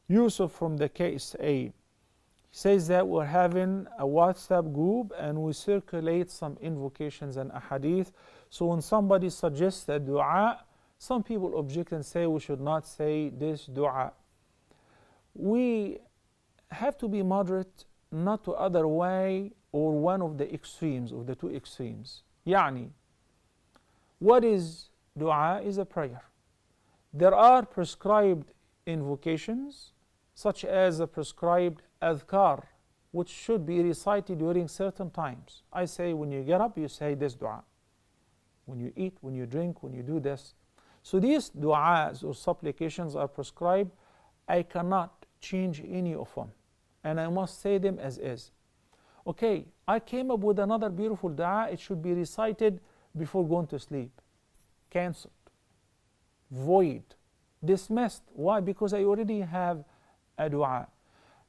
Yusuf from the KSA says that we're having a WhatsApp group and we circulate some invocations and ahadith. So when somebody suggests a dua, some people object and say we should not say this dua. We have to be moderate, not to other way or one of the extremes, of the two extremes. Yani, what is dua? Is a prayer. There are prescribed invocations, such as a prescribed adhkar, which should be recited during certain times. I say when you get up, you say this dua. When you eat, when you drink, when you do this. So these du'as or supplications are prescribed. I cannot change any of them, and I must say them as is. Okay, I came up with another beautiful dua. It should be recited before going to sleep. Cancelled. Void. Dismissed. Why? Because I already have a dua.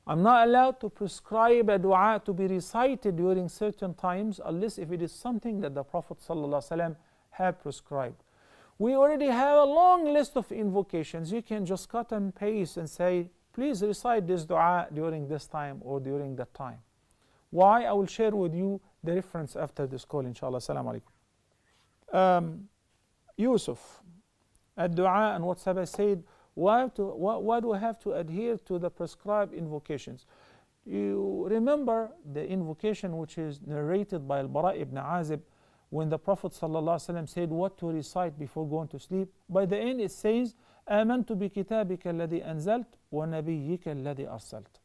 I'm not allowed to prescribe a dua to be recited during certain times unless if it is something that the Prophet ﷺ had prescribed. We already have a long list of invocations. You can just cut and paste and say, please recite this dua during this time or during that time. Why? I will share with you the reference after this call, inshallah. Assalamu alaikum. Yusuf, at dua and WhatsApp, I said, why do I have to adhere to the prescribed invocations? You remember the invocation which is narrated by Al-Bara ibn Azib when the Prophet ﷺ said what to recite before going to sleep. By the end it says, آمنت بكتابك الذي أنزلت ونبيك الذي أرسلت.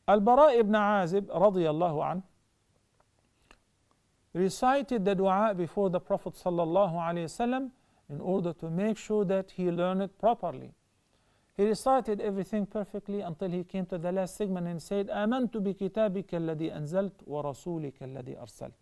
Al-Bara ibn Azib radiyallahu anh recited the dua before the Prophet ﷺ in order to make sure that he learned it properly. He recited everything perfectly until he came to the last segment and said, آمنت بكتابك الذي أنزلت ورسولك الذي أرسلت.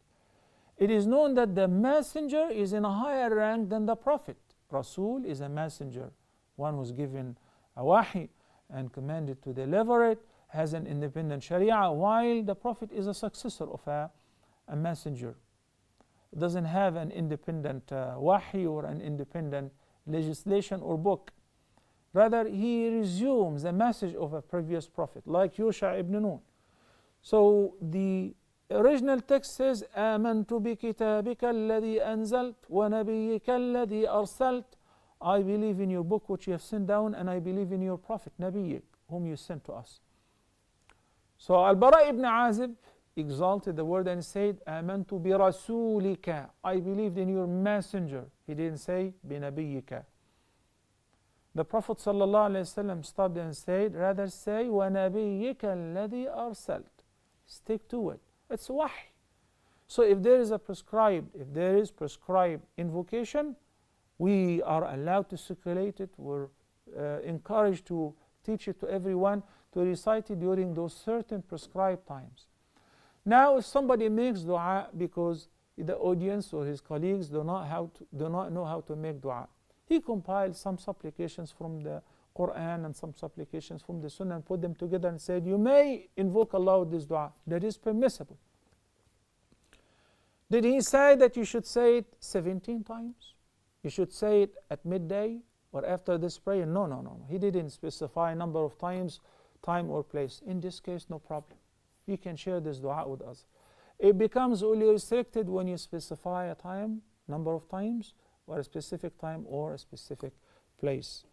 It is known that the messenger is in a higher rank than the prophet. Rasul is a messenger, one who's given a wahi and commanded to deliver it, has an independent sharia, while the prophet is a successor of a messenger. Doesn't have an independent wahi or an independent legislation or book. Rather, he resumes the message of a previous prophet, like Yusha ibn Nun. So the original text says, آمنت بكتابك الذي أنزلت ونبيك الذي أرسلت. I believe in your book which you have sent down, and I believe in your prophet, Nabiyyik, whom you sent to us. So Al-Bara ibn Azib exalted the word and said, آمنت برسولك. I believed in your messenger. He didn't say بنبيك. The Prophet ﷺ stopped and said, rather say, وَنَبِيِّكَ الَّذِي أَرْسَلْت. Stick to it. It's wahi. So if there is prescribed invocation, we are allowed to circulate it. We're encouraged to teach it to everyone, to recite it during those certain prescribed times. Now, if somebody makes dua because the audience or his colleagues do not know how to make dua, he compiled some supplications from the Quran and some supplications from the Sunnah and put them together and said, you may invoke Allah with this dua. That is permissible. Did he say that you should say it 17 times? You should say it at midday or after this prayer? No. He didn't specify a number of times, time or place. In this case, no problem. You can share this dua with us. It becomes only restricted when you specify a time, number of times, or a specific time or a specific place.